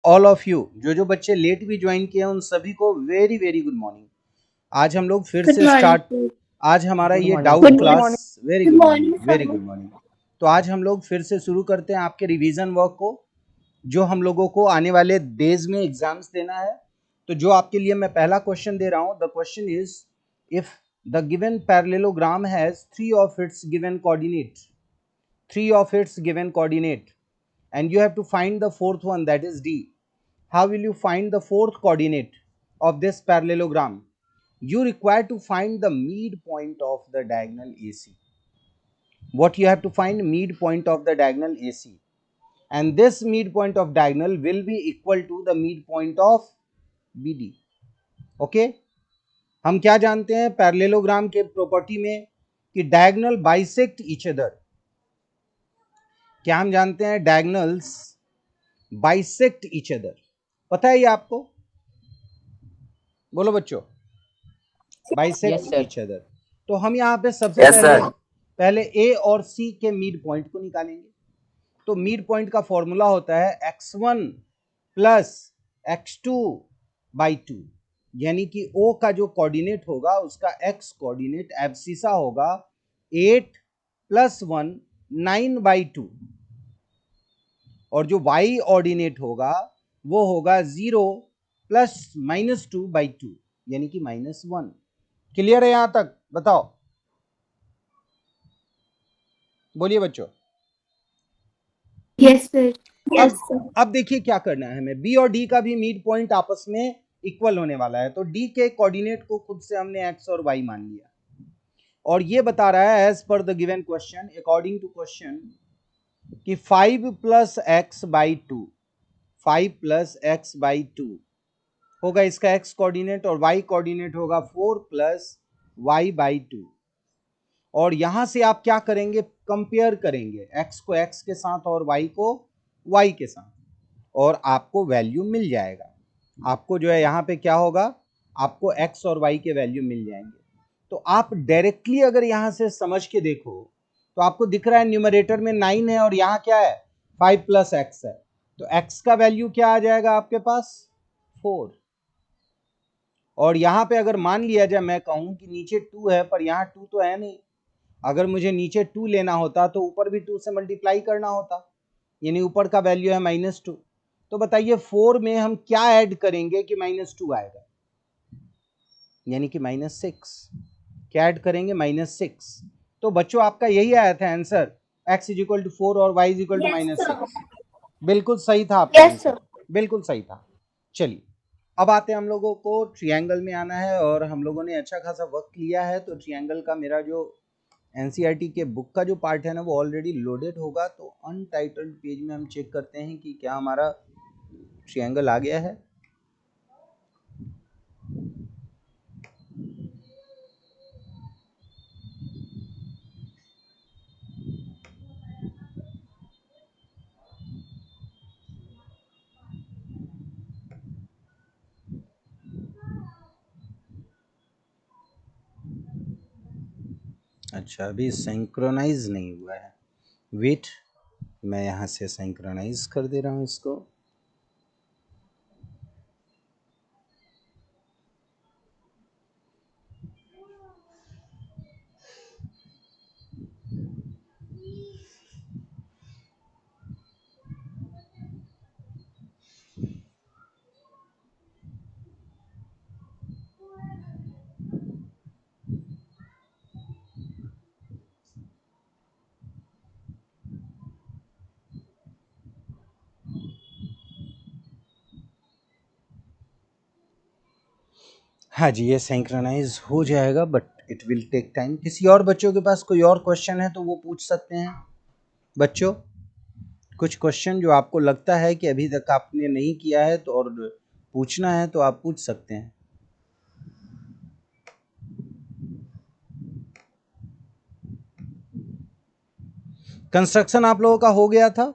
All of you, जो बच्चे late भी ज्वाइन किए हैं उन सभी को वेरी वेरी गुड मॉर्निंग। आज हम लोग फिर से स्टार्ट, आज हमारा ये doubt class, very good morning, very good morning. तो आज हम लोग फिर से शुरू करते हैं आपके रिवीजन वर्क को, जो हम लोगों को आने वाले डेज में एग्जाम्स देना है। तो जो आपके लिए मैं पहला क्वेश्चन दे रहा हूं, the question is if the given parallelogram has three of its given coordinate and you have to find the fourth one, that is D. How will you find the fourth coordinate of this parallelogram? You require to find the midpoint of the diagonal AC. What you have to find? Midpoint of the diagonal AC, and this midpoint of diagonal will be equal to the midpoint of BD. Okay, हम क्या जानते हैं parallelogram के property में कि diagonal bisect each other. क्या हम जानते हैं? Diagonals bisect each other. पता है ये आपको? बोलो बच्चों, बाइसेक्ट ईच अदर। तो हम यहाँ पे सबसे पहले ए और सी के मिड पॉइंट को निकालेंगे। तो मिड पॉइंट का फॉर्मूला होता है x1 प्लस x2 बाई 2, यानी कि O का जो कोऑर्डिनेट होगा उसका x कोऑर्डिनेट एब्सिसा होगा 8 प्लस 1 9 बाई 2, और जो y ऑर्डिनेट होगा वो होगा 0 प्लस माइनस 2 बाई 2, यानी कि -1। क्लियर है यहां तक? बताओ, बोलिए बच्चों। Yes sir. अब देखिए क्या करना है हमें, बी और डी का भी मिड पॉइंट आपस में इक्वल होने वाला है। तो डी के कोऑर्डिनेट को खुद से हमने एक्स और वाई मान लिया, और ये बता रहा है एज पर the given question, according to question, कि 5 plus x by 2, 5 plus x by 2 होगा इसका एक्स कोऑर्डिनेट, और वाई कोऑर्डिनेट होगा 4 प्लस वाई बाई 2। और यहां से आप क्या करेंगे? कंपेयर करेंगे x को x के साथ और y को y के साथ, और आपको वैल्यू मिल जाएगा। आपको जो है यहाँ पे क्या होगा, आपको x और y के वैल्यू मिल जाएंगे। तो आप डायरेक्टली अगर यहां से समझ के देखो तो आपको दिख रहा है न्यूमरेटर में 9 है और यहाँ क्या है 5 प्लस एक्स है। तो x का वैल्यू क्या आ जाएगा आपके पास? 4। और यहाँ पे अगर मान लिया जाए, मैं कहूं कि नीचे 2 है पर यहाँ 2 तो है नहीं, अगर मुझे नीचे 2 लेना होता तो ऊपर भी 2 से मल्टीप्लाई करना होता, यानी ऊपर का वैल्यू है -2। तो बताइए 4 में हम क्या ऐड करेंगे कि -2 आएगा, यानी कि -6। क्या ऐड करेंगे? -6। तो बच्चों आपका यही आया था आंसर, x = 4 और y = -6। बिल्कुल सही था आपका आंसर, बिल्कुल सही था। चलिए अब आते हैं, हम लोगों को ट्रायंगल में आना है, और हम लोगों ने अच्छा खासा वक्त लिया है। तो ट्रायंगल का मेरा जो एनसीईआरटी के बुक का जो पार्ट है ना वो ऑलरेडी लोडेड होगा। तो अनटाइटल्ड पेज में हम चेक करते हैं कि क्या हमारा ट्रायंगल आ गया है। अच्छा, अभी सिंक्रोनाइज नहीं हुआ है, वेट, मैं यहाँ से सिंक्रोनाइज कर दे रहा हूँ इसको। हाँ जी, ये सिंक्रोनाइज हो जाएगा, but it will take time. किसी और बच्चों के पास कोई और क्वेश्चन है तो वो पूछ सकते हैं। बच्चों, कुछ क्वेश्चन जो आपको लगता है कि अभी तक आपने नहीं किया है तो और पूछना है तो आप पूछ सकते हैं। कंस्ट्रक्शन आप लोगों का हो गया था।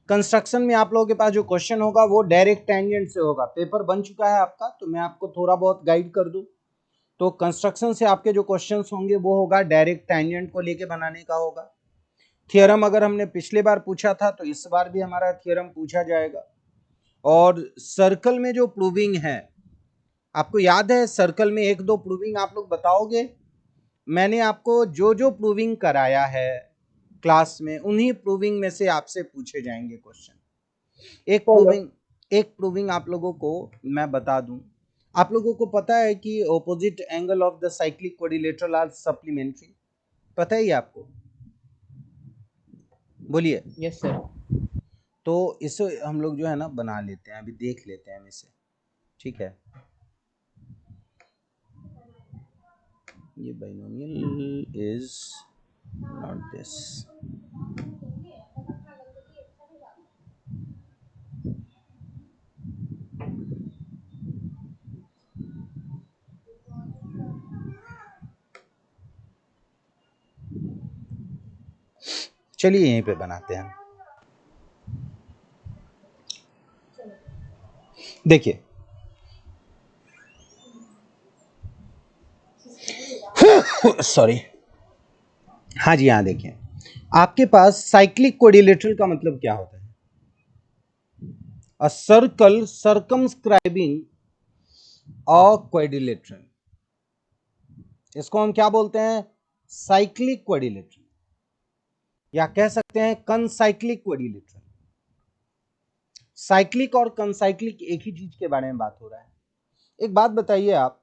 कंस्ट्रक्शन में आप लोगों के पास जो क्वेश्चन होगा वो डायरेक्ट टेंजेंट से होगा। पेपर बन चुका है आपका, तो मैं आपको थोड़ा बहुत गाइड कर दूं। तो कंस्ट्रक्शन से आपके जो क्वेश्चंस होंगे वो होगा डायरेक्ट टेंजेंट को लेके बनाने का होगा। थ्योरम अगर हमने पिछले बार पूछा था तो इस बार भी हमारा थ्योरम पूछा जाएगा। और सर्कल में जो प्रूविंग है, आपको याद है सर्कल में एक दो प्रूविंग आप लोग बताओगे? मैंने आपको जो जो प्रूविंग कराया है क्लास में, उन्हीं प्रूविंग में से आपसे पूछे जाएंगे क्वेश्चन। एक प्रूविंग आप लोगों को मैं बता दूं। आप लोगों को पता है कि opposite angle of the cyclic quadrilateral are supplementary, पता है ये आपको? बोलिए। Yes sir. तो इसे हम लोग जो है ना बना लेते हैं, अभी देख लेते हैं हम इसे, ठीक है? ये बाइनोमियल इज नॉट दिस। चलिए यहीं पे बनाते हैं। देखिए सॉरी, हाँ जी, हाँ देखिए, आपके पास साइक्लिक क्वाड्रिलेटरल का मतलब क्या होता है? A circle circumscribing a quadrilateral, इसको हम क्या बोलते हैं? साइक्लिक क्वाड्रिलेटरल, या कह सकते हैं कनसाइक्लिक क्वाड्रिलेटरल। साइक्लिक और कनसाइक्लिक एक ही चीज के बारे में बात हो रहा है। एक बात बताइए आप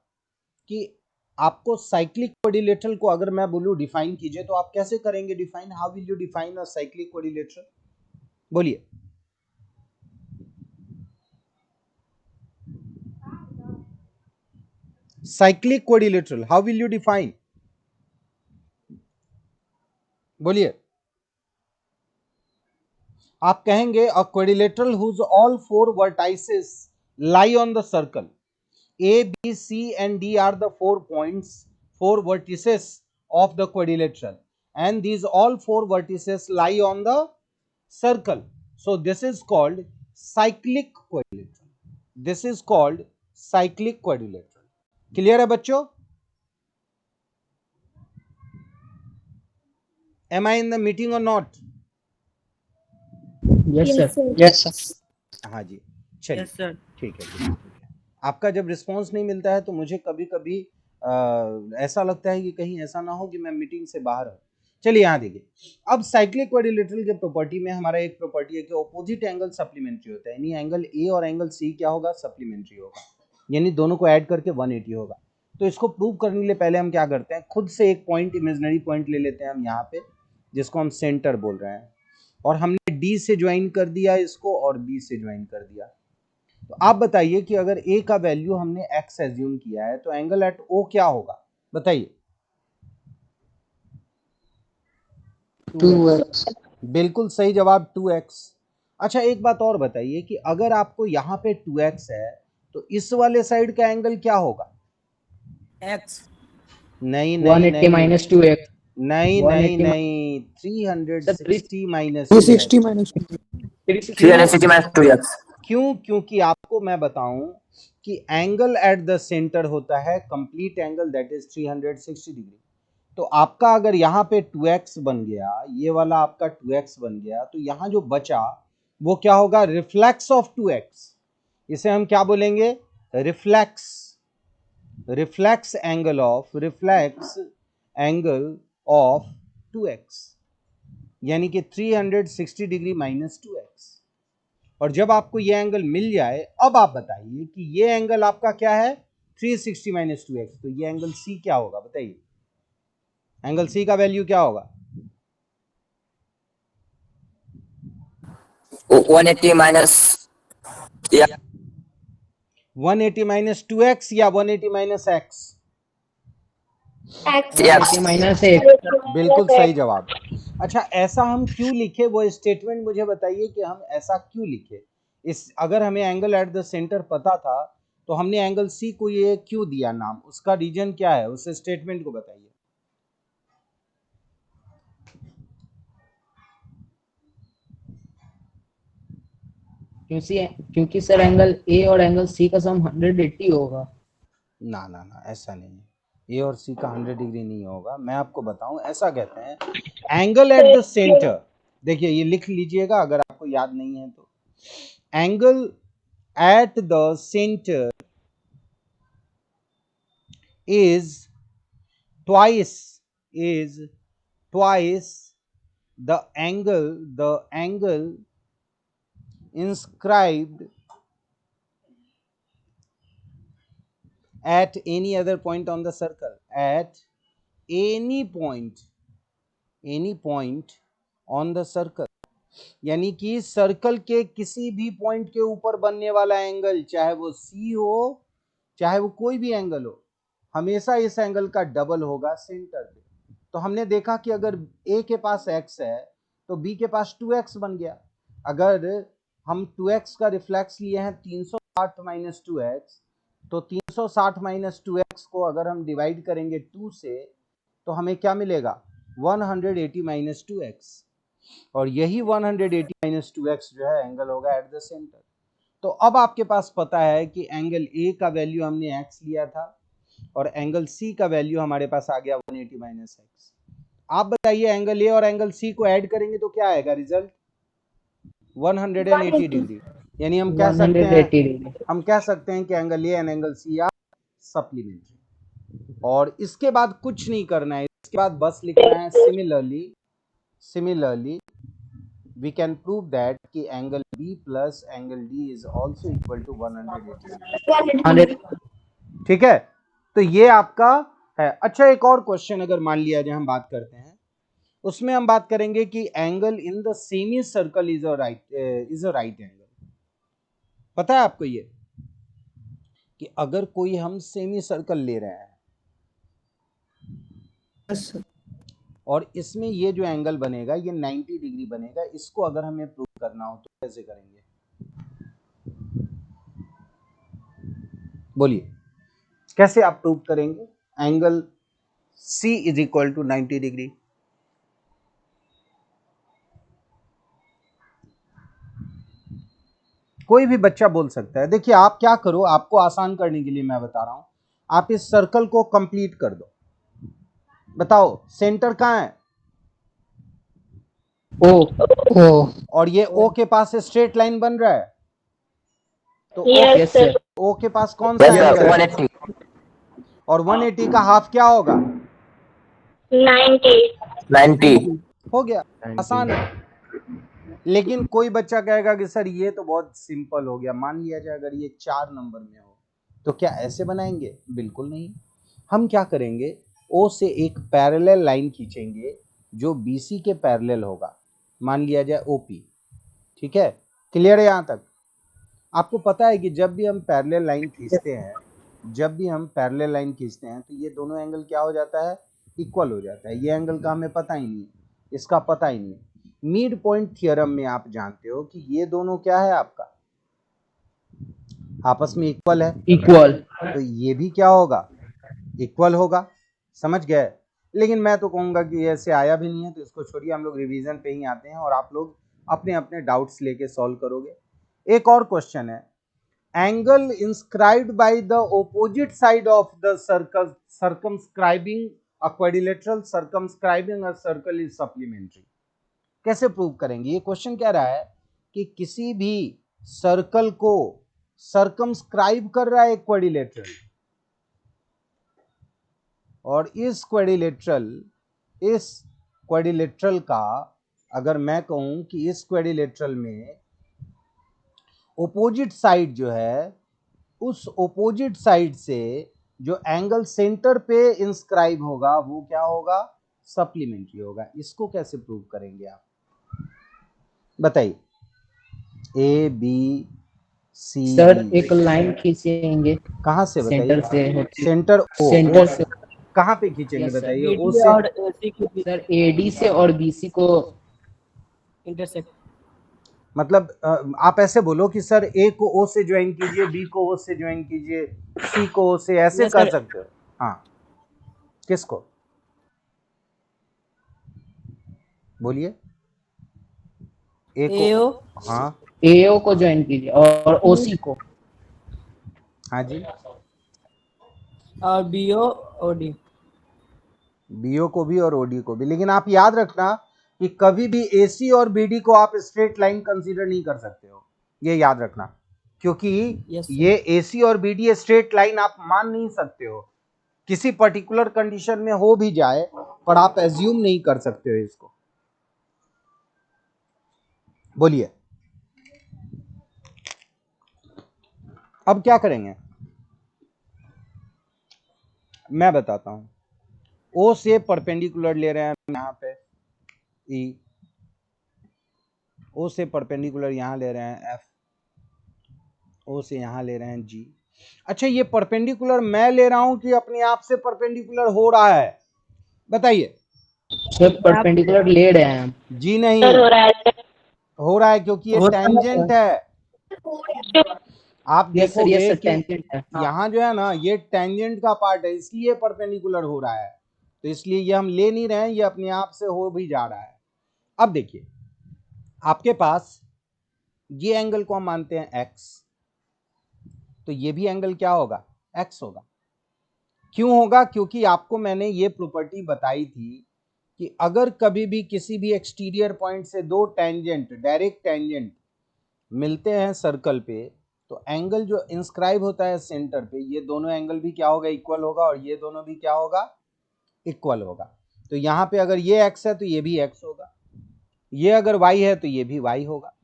कि आपको साइक्लिक क्वाड्रिलेटरल को अगर मैं बोलूं डिफाइन कीजिए, तो आप कैसे करेंगे define? How will you define a cyclic quadrilateral? बोलिए। Cyclic quadrilateral how will you define? बोलिए। आप कहेंगे a quadrilateral whose all four vertices lie on the circle. A, B, C and D are the 4 points, 4 vertices of the quadrilateral, and these all 4 vertices lie on the circle. So this is called cyclic quadrilateral. This is called cyclic quadrilateral. Clear है बच्चों? Am I in the meeting or not? Yes Yes, sir. sir. Yes sir. हाँ जी, चलिए yes sir. ठीक है, ठीक है, ठीक है। आपका जब रिस्पॉन्स नहीं मिलता है तो मुझे कभी कभी ऐसा लगता है कि कहीं ऐसा ना हो कि मैं मीटिंग से बाहर हूँ। चलिए यहाँ देखिए, अब साइक्लिक क्वाड्रिलेटरल के प्रॉपर्टी में हमारा एक प्रॉपर्टी है कि ऑपोजिट एंगल सप्लीमेंट्री होता है, यानी एंगल ए और एंगल सी क्या होगा? सप्लीमेंट्री होगा, यानी दोनों को ऐड करके 180 होगा। तो इसको प्रूव करने के लिए पहले हम क्या करते हैं, खुद से एक पॉइंट, इमेजिनरी पॉइंट ले लेते हैं हम यहाँ पे, जिसको हम सेंटर बोल रहे हैं, और हमने डी से ज्वाइन कर दिया इसको और बी से ज्वाइन कर दिया। तो आप बताइए कि अगर ए का वैल्यू हमने एक्स एज्यूम किया है तो एंगल एट ओ क्या होगा? बताइए। 2x। बिल्कुल सही जवाब, 2x। अच्छा एक बात और बताइए कि अगर आपको यहाँ पे 2x है तो इस वाले साइड का एंगल क्या होगा? x। नहीं 180 नहीं माइनस 2x। नहीं नहीं 180 नहीं, sir 360 minus 360 minus 360 minus 2x। क्यों? क्योंकि आपको मैं बताऊं कि एंगल एट द सेंटर होता है complete angle, that is 360 degree. तो आपका अगर यहाँ पे 2x बन गया, ये वाला आपका 2x बन गया, तो यहाँ जो बचा वो क्या होगा? Reflex of 2x। इसे हम क्या बोलेंगे? Reflex, reflex angle of, reflex angle of 2x, यानी कि 360 डिग्री माइनस 2x। और जब आपको ये एंगल मिल जाए, अब आप बताइए कि ये एंगल आपका क्या है? 360 माइनस 2x। तो ये एंगल C क्या होगा? बताइए, एंगल C का वैल्यू क्या होगा? 180 माइनस 180 माइनस 2x या 180 माइनस x? X. 180 माइनस 1। बिल्कुल सही जवाब। अच्छा ऐसा हम क्यों लिखे, वो स्टेटमेंट मुझे बताइए कि हम ऐसा क्यों लिखे? इस अगर हमें एंगल एट द सेंटर पता था तो हमने एंगल C को ये क्यों दिया नाम? उसका रीजन क्या है? उस स्टेटमेंट को बताइए। क्योंकि सर एंगल ए और एंगल सी का सम 180 होगा। ना ना ना, ऐसा नहीं, ए और सी का 100 डिग्री नहीं होगा। मैं आपको बताऊं, ऐसा कहते हैं एंगल एट द सेंटर। देखिए ये लिख लीजिएगा अगर आपको याद नहीं है तो। Angle at the center is twice the angle inscribed at any other point on the circle, at any point on the circle, यानी कि सर्कल के किसी भी पॉइंट के ऊपर बनने वाला एंगल, चाहे वो सी हो चाहे वो कोई भी एंगल हो, हमेशा इस एंगल का डबल होगा सेंटर पे। तो हमने देखा कि अगर ए के पास x है तो b के पास 2x बन गया। अगर हम 2x का रिफ्लेक्स लिए हैं 360 माइनस 2x, तो 360 माइनस 2x को अगर हम डिवाइड करेंगे 2 से तो हमें क्या मिलेगा 180 माइनस 2x, और यही 180 माइनस 2x जो है एंगल होगा एट द सेंटर। तो अब आपके पास पता है कि एंगल ए का वैल्यू हमने x लिया था और एंगल सी का वैल्यू हमारे पास आ गया 180 माइनस x। आप बताइए एंगल ए और एंगल सी को ऐड करेंगे तो क्या आएगा रिजल्ट 180 डिग्री। यानी हम कह सकते हैं कि angle A and angle C are supplementary. और इसके बाद कुछ नहीं करना है, इसके बाद बस लिखना है similarly we can prove that कि angle B plus angle D is also equal to 180। ठीक है, तो ये आपका है। अच्छा, एक और क्वेश्चन अगर मान लिया जाए हम बात करते हैं, उसमें हम बात करेंगे कि angle in the semi circle is a right angle. पता है आपको ये कि अगर कोई हम सेमी सर्कल ले रहे हैं और इसमें ये जो एंगल बनेगा ये 90 डिग्री बनेगा, इसको अगर हमें प्रूव करना हो तो कैसे करेंगे? बोलिए कैसे आप प्रूव करेंगे angle C is equal to 90 degree? कोई भी बच्चा बोल सकता है। देखिए आप क्या करो, आपको आसान करने के लिए मैं बता रहा हूं, आप इस सर्कल को कंप्लीट कर दो। बताओ सेंटर कहां है? ओ। और ये O के पास स्ट्रेट लाइन बन रहा है, तो O के पास कौन सा एंगल है? और 180 का हाफ क्या होगा? 90 हो गया, आसान है। लेकिन कोई बच्चा कहेगा कि सर ये तो बहुत सिंपल हो गया। मान लिया जाए अगर ये 4 नंबर में हो तो क्या ऐसे बनाएंगे? बिल्कुल नहीं। हम क्या करेंगे, O से एक पैरेलल लाइन खींचेंगे जो BC के पैरेलल होगा, मान लिया जाए OP। ठीक है, क्लियर है यहां तक? आपको पता है कि जब भी हम पैरेलल लाइन खींचते हैं तो ये दोनों एंगल क्या हो जाता है? इक्वल हो जाता है। ये एंगल का हमें पता ही नहीं है, इसका पता ही नहीं है। मिड पॉइंट थ्योरम में आप जानते हो कि ये दोनों क्या है आपका आपस में इक्वल है, तो ये भी क्या होगा? इक्वल होगा। समझ गए? लेकिन मैं तो कहूंगा कि ऐसे आया भी नहीं है, तो इसको छोड़िए, हम लोग रिवीजन पे ही आते हैं और आप लोग अपने अपने डाउट्स लेके सॉल्व करोगे। एक और क्वेश्चन है, angle inscribed by the opposite side of the circle circumscribing a quadrilateral circumscribing a circle is supplementary. कैसे प्रूव करेंगे? ये क्वेश्चन कह रहा है कि किसी भी सर्कल को सर्कमस्क्राइब कर रहा है एक क्वाड्रिलेटरल, और इस क्वाड्रिलेटरल का अगर मैं कहूं कि इस क्वाड्रिलेटरल में ओपोजिट साइड जो है, उस ओपोजिट साइड से जो एंगल सेंटर पे इंस्क्राइब होगा वो क्या होगा? सप्लीमेंट्री होगा। इसको कैसे प्रूव करेंगे आप बताइए? A B C सर एक लाइन खींचेंगे। कहां से बताइए? सेंटर से कहां पे खींचेंगे बताइए? O से और सर AD से और BC को इंटरसेक्ट। मतलब आप ऐसे बोलो कि सर A को O से ज्वाइन कीजिए, B को O से ज्वाइन कीजिए, C को O से, ऐसे कर सकते हो। हाँ, किसको बोलिए? A को, हाँ AO को ज्वाइन कीजिए और OC को, हाँ जी, और BO OD, BO को भी और OD को भी। लेकिन आप याद रखना कि कभी भी AC और BD को आप स्ट्रेट लाइन कंसीडर नहीं कर सकते हो, ये याद रखना। क्योंकि Yes, sir. ये AC और BD स्ट्रेट लाइन आप मान नहीं सकते हो, किसी पर्टिकुलर कंडीशन में हो भी जाए पर आप एज्यूम नहीं कर सकते हो इसको। बोलिए अब क्या करेंगे, मैं बताता हूं। O से परपेंडिकुलर ले रहे हैं यहां पे E, O से परपेंडिकुलर यहां ले रहे हैं F, O से यहां ले रहे हैं G। अच्छा, ये परपेंडिकुलर मैं ले रहा हूं कि अपने आप से परपेंडिकुलर हो रहा है, बताइए। सर परपेंडिकुलर ले रहे हैं हम। जी नहीं, हो रहा है क्योंकि ये हो रहा है टेंजेंट है। आप यस सर, देखोगे यस सर, कि टेंजेंट है। हाँ यहाँ जो है ना ये टेंजेंट का पार्ट है, इसलिए परपेंडिकुलर हो रहा है, तो इसलिए ये हम ले नहीं रहे हैं, ये अपने आप से हो भी जा रहा है। अब देखिए आपके पास ये एंगल को हम मानते हैं x, तो ये भी एंगल क्या होगा, x होगा। क्यों होगा, क्योंकि आपको मैंने ये प्रॉपर्टी बताई थी कि अगर कभी भी किसी भी एक्सटीरियर पॉइंट से दो टेंजेंट, डायरेक्ट टेंजेंट मिलते हैं सर्कल पे, तो एंगल जो इंस्क्राइब होता है सेंटर पे, ये दोनों एंगल भी क्या होगा, इक्वल होगा, और ये दोनों भी क्या होगा, इक्वल होगा। तो यहाँ पे अगर ये x है तो ये भी x होगा, ये अगर y है तो ये भी y होगा,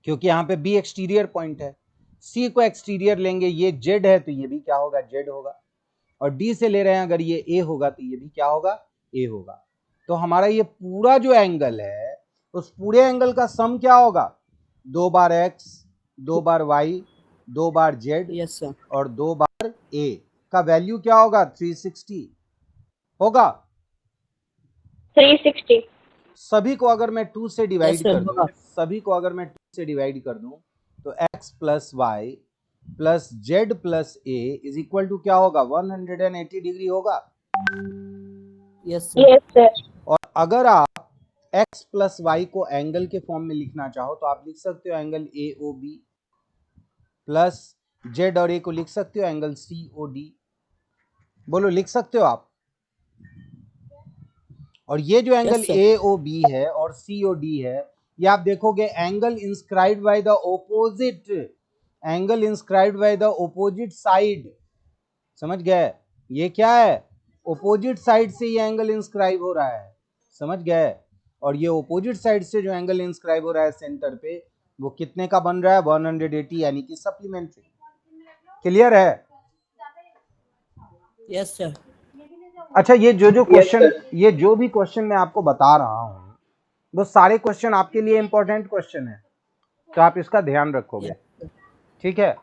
क्योंकि यहाँ पे b एक्सटीरियर पॉइंट है। c को एक्सटीरियर लेंगे, ये z है तो ये भी क्या होगा, z होगा, और d से ले रहे हैं अगर ये a होगा तो ये भी क्या होगा, a होगा। तो हमारा ये पूरा जो एंगल है उस पूरे एंगल का सम क्या होगा, 2 बार x, 2 बार y, 2 बार z Yes, sir. और 2 बार a का वैल्यू क्या होगा, 360 होगा। 360। सभी को अगर मैं 2 से डिवाइड Yes, sir, कर दूं, होगा। सभी को अगर मैं 2 से डिवाइड कर दूं तो x plus y plus z plus a is equal to क्या होगा, 180 डिग्री होगा। Yes, sir. Yes, sir. और अगर आप x प्लस y को एंगल के फॉर्म में लिखना चाहो तो आप लिख सकते हो एंगल AOB, प्लस z और a को लिख सकते हो एंगल COD। बोलो लिख सकते हो आप। और ये जो एंगल Yes, sir. AOB है और COD है, ये आप देखोगे angle inscribed by the opposite, angle inscribed by the opposite side. समझ गए, ये क्या है, ऑपोजिट साइड से ये एंगल इंस्क्राइब हो रहा है, समझ गए। और ये ऑपोजिट साइड से जो एंगल इंस्क्राइब हो रहा है सेंटर पे, वो कितने का बन रहा है, 180, यानी कि सप्लीमेंट्री। क्लियर है। Yes, sir. अच्छा, ये जो क्वेश्चन, ये जो भी क्वेश्चन मैं आपको बता रहा हूँ वो सारे क्वेश्चन आपके लिए इंपॉर्टेंट क्वेश्चन है, तो आप इसका ध्यान रखोगे, Yes, sir. ठीक है।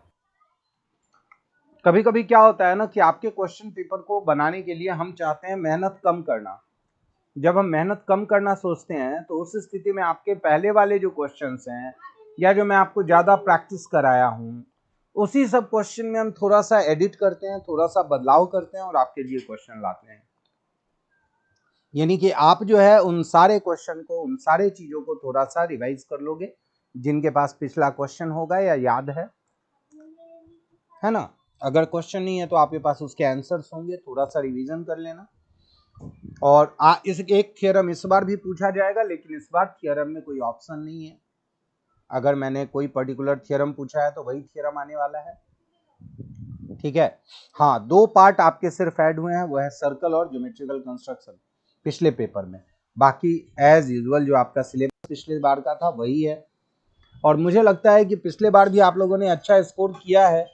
कभी कभी क्या होता है ना कि आपके क्वेश्चन पेपर को बनाने के लिए हम चाहते हैं मेहनत कम करना। जब हम मेहनत कम करना सोचते हैं तो उस स्थिति में आपके पहले वाले जो क्वेश्चंस हैं या जो मैं आपको ज़्यादा प्रैक्टिस कराया हूँ, उसी सब क्वेश्चन में हम थोड़ा सा एडिट करते हैं, थोड़ा सा बदलाव करते हैं और आपके लिए क्वेश्चन लाते हैं। यानी कि आप जो है उन सारे क्वेश्चन को, उन सारे चीज़ों को थोड़ा सा रिवाइज कर लोगे, जिनके पास पिछला क्वेश्चन होगा या याद है ना। अगर क्वेश्चन नहीं है तो आपके पास उसके आंसर्स होंगे, थोड़ा सा रिवीजन कर लेना। और इस एक थ्योरम इस बार भी पूछा जाएगा, लेकिन इस बार थ्योरम में कोई ऑप्शन नहीं है। अगर मैंने कोई पर्टिकुलर थ्योरम पूछा है तो वही थ्योरम आने वाला है, ठीक है। हाँ, 2 पार्ट आपके सिर्फ ऐड हुए हैं, वो है सर्कल और ज्योमेट्रिकल कंस्ट्रक्शन पिछले पेपर में। बाकी एज यूजुअल जो आपका सिलेबस पिछले बार का था वही है। और मुझे लगता है कि पिछले बार भी आप लोगों ने अच्छा स्कोर किया है।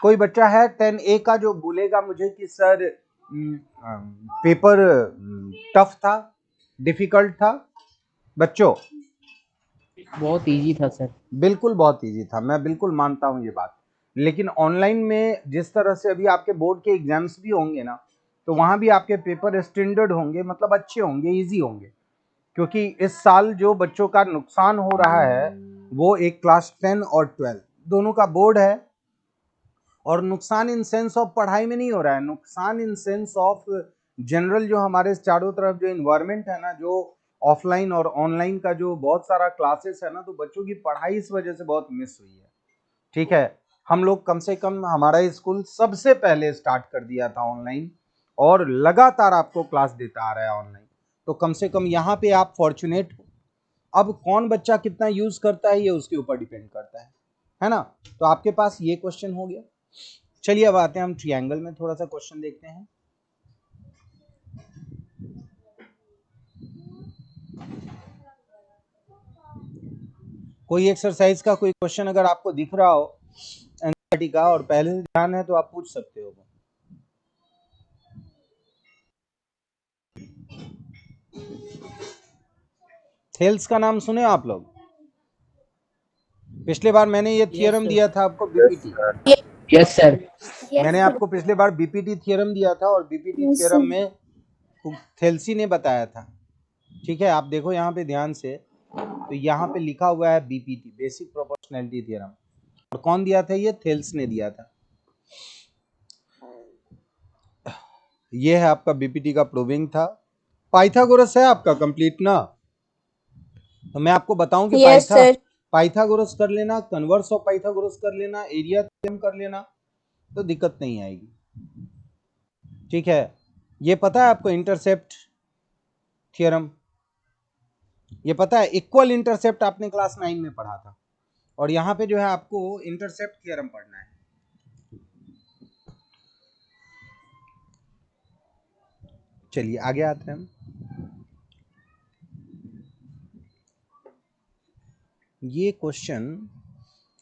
कोई बच्चा है 10A का जो बोलेगा मुझे कि सर पेपर टफ था, डिफिकल्ट था? बच्चों बहुत इजी था सर। बिल्कुल बहुत इजी था, मैं बिल्कुल मानता हूं ये बात। लेकिन ऑनलाइन में जिस तरह से अभी आपके बोर्ड के एग्जाम्स भी होंगे ना, तो वहां भी आपके पेपर स्टैंडर्ड होंगे, मतलब अच्छे होंगे, इजी होंगे। क्योंकि इस साल जो बच्चों का नुकसान हो रहा है वो एक क्लास 10 और 12 दोनों का बोर्ड है। और नुकसान इन सेंस ऑफ पढ़ाई में नहीं हो रहा है, नुकसान इन सेंस ऑफ जनरल जो हमारे चारों तरफ जो इन्वायरमेंट है ना, जो ऑफलाइन और ऑनलाइन का जो बहुत सारा क्लासेस है ना, तो बच्चों की पढ़ाई इस वजह से बहुत मिस हुई है, ठीक है। हम लोग कम से कम, हमारा स्कूल सबसे पहले स्टार्ट कर दिया था ऑनलाइन और लगातार आपको क्लास देता आ रहा है ऑनलाइन, तो कम से कम यहाँ पे आप फॉर्चुनेट हो। अब कौन बच्चा कितना यूज करता है ये उसके ऊपर डिपेंड करता है, है ना। तो आपके पास ये क्वेश्चन हो गया। चलिए अब आते हैं हम ट्रायंगल में, थोड़ा सा क्वेश्चन देखते हैं। कोई एक्सरसाइज का कोई क्वेश्चन अगर आपको दिख रहा हो एनसीईआरटी का और पहले से ध्यान है तो आप पूछ सकते हो। थेल्स का नाम सुने आप लोग? पिछले बार मैंने ये थियरम sir. दिया था आपको, बीपीटी। Yes sir. मैंने आपको पिछले बार बीपीटी थियरम दिया था और बीपीटी थियरम में थेल्सी ने बताया था। ठीक है, आप देखो यहाँ पे ध्यान से, तो यहाँ पे लिखा हुआ है बीपीटी, बेसिक प्रोपोर्शनैलिटी थियरम, और कौन दिया था? ये थेल्स ने दिया था। ये है आपका बीपीटी का प्रूविंग था। पाइथागोरस है आपका कंप्लीट ना, तो मैं आपको बताऊं कि पाइथागोरस कर लेना, कन्वर्स ऑफ पाइथागोरस कर लेना, एरिया थ्योरम कर लेना, तो दिक्कत नहीं आएगी। ठीक है, ये पता है आपको इंटरसेप्ट थ्योरम, ये पता है? इक्वल इंटरसेप्ट आपने क्लास 9 में पढ़ा था, और यहाँ पे जो है आपको इंटरसेप्ट थ्योरम पढ़ना है। चलिए आगे आते हैं हम। ये क्वेश्चन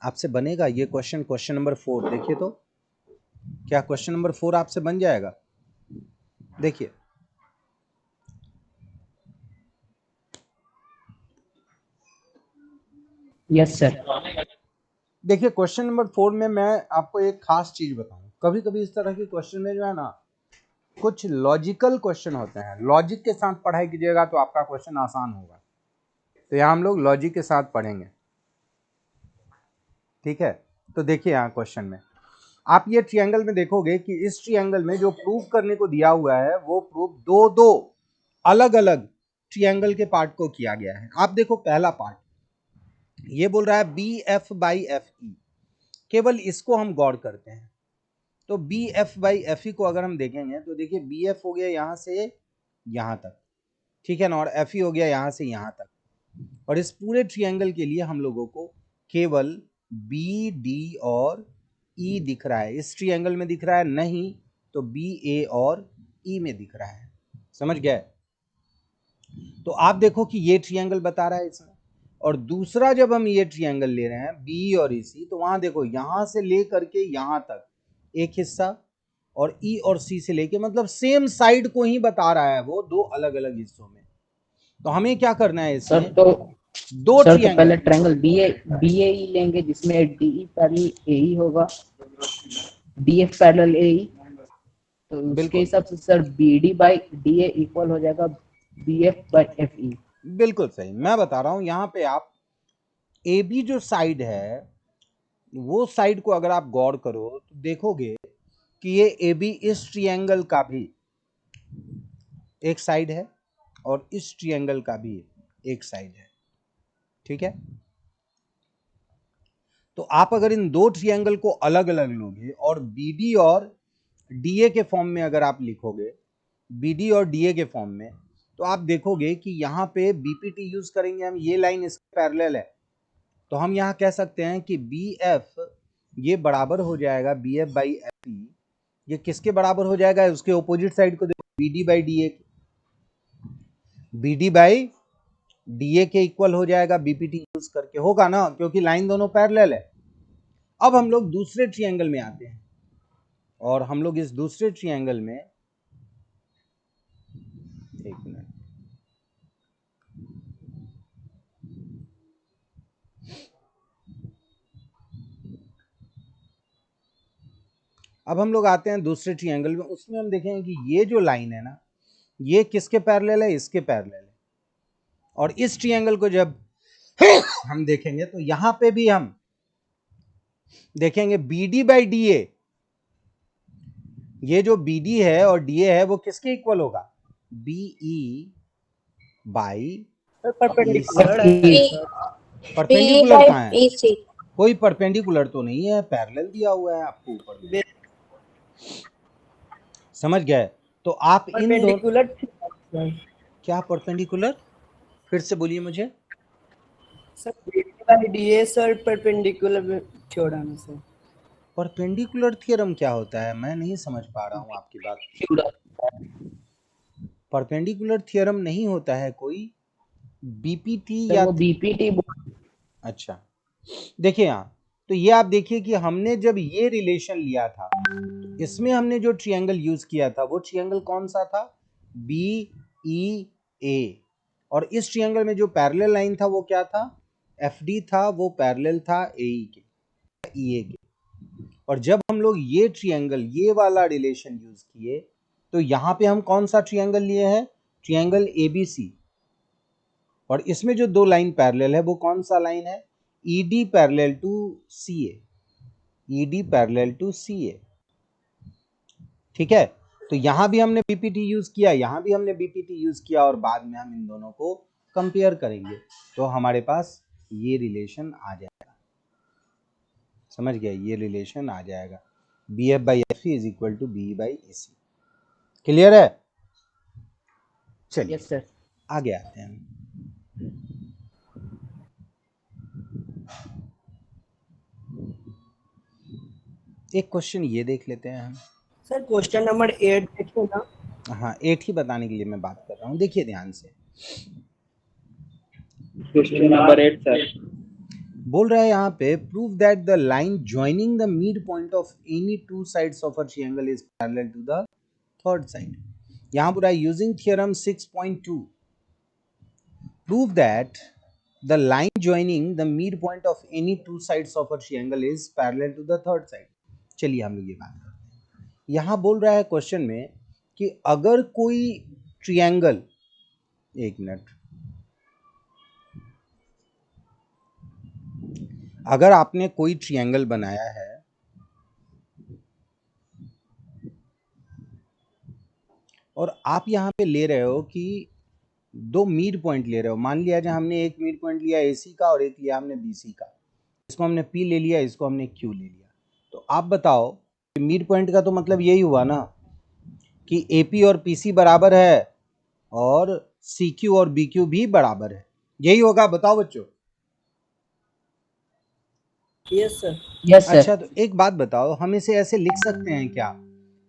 आपसे बनेगा, ये क्वेश्चन नंबर 4 देखिए तो, क्या क्वेश्चन नंबर 4 आपसे बन जाएगा? देखिए, यस सर। देखिए क्वेश्चन नंबर 4 में मैं आपको एक खास चीज बताऊं। कभी कभी इस तरह के क्वेश्चन में जो है ना, कुछ लॉजिकल क्वेश्चन होते हैं। लॉजिक के साथ पढ़ाई कीजिएगा तो आपका क्वेश्चन आसान होगा। तो यहाँ हम लोग लॉजिक के साथ पढ़ेंगे। ठीक है, तो देखिए यहाँ क्वेश्चन में आप ये ट्रायंगल में देखोगे कि इस ट्रायंगल में जो प्रूव करने को दिया हुआ है वो प्रूव दो अलग अलग ट्रायंगल के पार्ट को किया गया है। आप देखो पहला पार्ट ये बोल रहा है B F by F E, केवल इसको हम गौर करते हैं। तो B F by F E को अगर हम देखेंगे तो देखिए बी एफ हो गया यहां से यहां तक, ठीक है ना, और एफ ई हो गया यहां से यहां तक, और इस पूरे ट्रायंगल के लिए हम लोगों को केवल बी डी और ई दिख रहा है। इस ट्रायंगल में दिख रहा है नहीं, तो बी ए और ई में दिख रहा है। समझ गए? तो आप देखो कि ये ट्रायंगल बता रहा है इसमें, और दूसरा जब हम ये ट्रायंगल ले रहे हैं बी और ई सी, तो वहां देखो यहां से लेकर के यहां तक एक हिस्सा, और ई और सी से लेके, मतलब सेम साइड को ही बता रहा है वो दो अलग अलग हिस्सों में। तो हमें क्या करना है इसमें? सर तो दो सर तो पहले triangle, triangle B A E लेंगे जिसमें D E parallel A E होगा, D F parallel A E, तो उसके बिल्कुल हिसाब से sir B D by D A equal हो जाएगा B F by F E. बिल्कुल सही। मैं बता रहा हूं यहाँ पे आप ए बी जो साइड है वो साइड को अगर आप गौर करो तो देखोगे कि ये ए बी इस ट्रायंगल का भी एक साइड है और इस ट्रायंगल का भी एक साइड है। ठीक है, तो आप अगर इन दो ट्रायंगल को अलग अलग लोगे और बीडी और डीए के फॉर्म में अगर आप लिखोगे, बीडी और डीए के फॉर्म में, तो आप देखोगे कि यहाँ पे बीपीटी यूज करेंगे हम, ये लाइन इसके पैरेलल है, तो हम यहाँ कह सकते हैं कि बी एफ ये बराबर हो जाएगा B F by F E. ये किसके बराबर हो जाएगा? उसके ऑपोजिट साइड को देखो, B D by D A, B D by D A के इक्वल हो जाएगा बीपीटी यूज करके, होगा ना, क्योंकि लाइन दोनों पैरेलल है। अब हम लोग दूसरे ट्रायंगल में आते हैं, और हम लोग इस दूसरे ट्रायंगल में, एक मिनट, अब हम लोग आते हैं दूसरे ट्रायंगल में। उसमें हम देखेंगे कि ये जो लाइन है ना, ये किसके पैरेलल है? इसके पैरेलल है। और इस ट्रायंगल को जब हम देखेंगे तो यहां पे भी हम देखेंगे B D by D A, ये जो बी डी है और डी ए है वो किसके इक्वल होगा? B E by perpendicular perpendicular कहाँ है? कोई परपेंडिकुलर तो नहीं है, पैरेलल दिया हुआ है आपको ऊपर में। समझ गए? तो आप इन दोनों, क्या परपेंडिकुलर? फिर से बोलिए मुझे। Sir DA sir perpendicular theorem से। परपेंडिकुलर थ्योरम क्या होता है? मैं नहीं समझ पा रहा हूँ आपकी बात। परपेंडिकुलर थ्योरम नहीं होता है कोई बीपीटी सर या वो बीपीटी। अच्छा देखिए यहाँ, तो ये आप देखिए कि हमने जब ये रिलेशन लिया था तो इसमें हमने जो ट्रायंगल यूज किया था वो ट्रायंगल कौन सा था? बी ई ए। और इस ट्रायंगल में जो पैरेलल लाइन था वो क्या था? एफ डी था, वो पैरेलल था ए के। और जब हम लोग ये ट्रायंगल, ये वाला रिलेशन यूज किए तो यहां पे हम कौन सा ट्रायंगल लिए हैं? Triangle ABC. और इसमें जो दो लाइन पैरेलल है वो कौन सा लाइन है? ED parallel to C A. ED parallel to C A, ठीक है। तो यहां भी हमने बीपीटी यूज किया, यहां भी हमने बीपीटी यूज किया, और बाद में हम इन दोनों को कंपेयर करेंगे तो हमारे पास ये रिलेशन आ जाएगा। समझ गया? ये रिलेशन आ जाएगा, B F by F is equal to B by A C. Clear है? चलिए यस सर। आगे आते हैं। एक क्वेश्चन ये देख लेते हैं हम। सर क्वेश्चन नंबर 8 देखो ना। हाँ 8 ही बताने के लिए मैं बात कर रहा हूँ, देखिए ध्यान से। क्वेश्चन नंबर 8 सर बोल रहा है यहाँ पे, prove that the line joining the mid point of any two sides of a triangle is parallel to the third side. यहाँ पूरा using theorem 6.2, prove that the line joining the mid point of any two sides of a triangle is parallel to the third side. चलिए हम लोग ये बात करते हैं। यहाँ बोल रहा है क्वेश्चन में कि अगर कोई ट्रायंगल, एक मिनट, अगर आपने कोई ट्रायंगल बनाया है और आप यहाँ पे ले रहे हो कि दो मिड पॉइंट ले रहे हो, मान लिया जहाँ हमने एक मिड पॉइंट लिया एसी का और एक लिया हमने बीसी का, इसको हमने पी ले लिया, इसको हमने क्यू ले लिया। तो आप बताओ, मिड पॉइंट का तो मतलब यही हुआ ना कि एपी और पीसी बराबर है और सीक्यू और बीक्यू भी बराबर है, यही होगा? बताओ बच्चों। Yes sir. Yes sir. अच्छा तो एक बात बताओ, हम इसे ऐसे लिख सकते हैं क्या?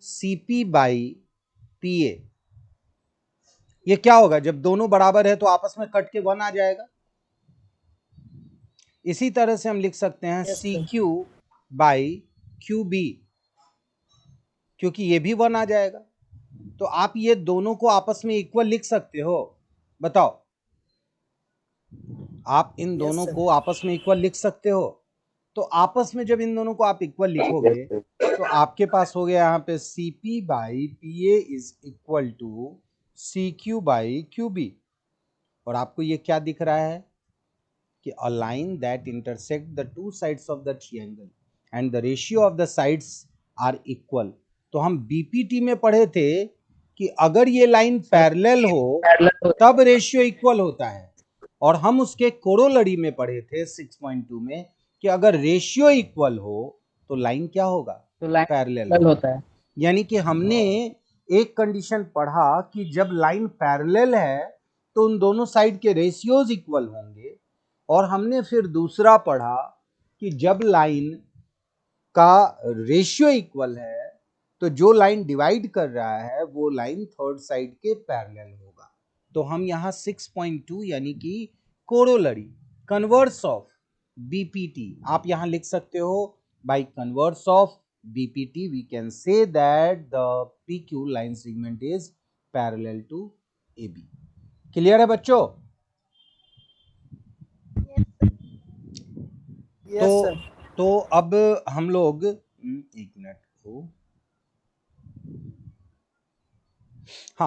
सीपी बाई पी ए। ये क्या होगा? जब दोनों बराबर है तो आपस में कट के 1 आ जाएगा। इसी तरह से हम लिख सकते हैं Yes, C sir. Q by Q B, क्योंकि ये भी 1 आ जाएगा। तो आप ये दोनों को आपस में इक्वल लिख सकते हो, बताओ। आप इन दोनों sir. को आपस में इक्वल लिख सकते हो। तो आपस में जब इन दोनों को आप इक्वल लिखोगे तो आपके पास हो गया यहाँ पे C P by P A is equal to C Q by Q B. और आपको ये क्या दिख रहा है कि a line that intersect the two sides of the triangle and the ratio of the sides are equal। तो हम बीपीटी में पढ़े थे कि अगर ये लाइन पैरेलल हो तब रेशियो इक्वल होता है, और हम उसके कोरोलरी में पढ़े थे 6.2 में कि अगर रेशियो इक्वल हो तो लाइन क्या होगा? तो लाइन पैरेलल होता है। यानी कि हमने एक कंडीशन पढ़ा कि जब लाइन पैरेलल है तो उन दोनों साइड के रेशियोज इक्वल होंगे, और हमने फिर दूसरा पढ़ा कि जब लाइन का रेशियो इक्वल है तो जो लाइन डिवाइड कर रहा है वो लाइन थर्ड साइड के पैरेलल होगा। तो हम यहाँ 6.2 यानी कि कोरोलरी, कन्वर्स ऑफ बीपीटी, आप यहाँ लिख सकते हो by converse of BPT we can say that the PQ line segment is parallel to AB. Clear है बच्चों? Yes, sir. तो अब हम लोग एक मिनट को, हाँ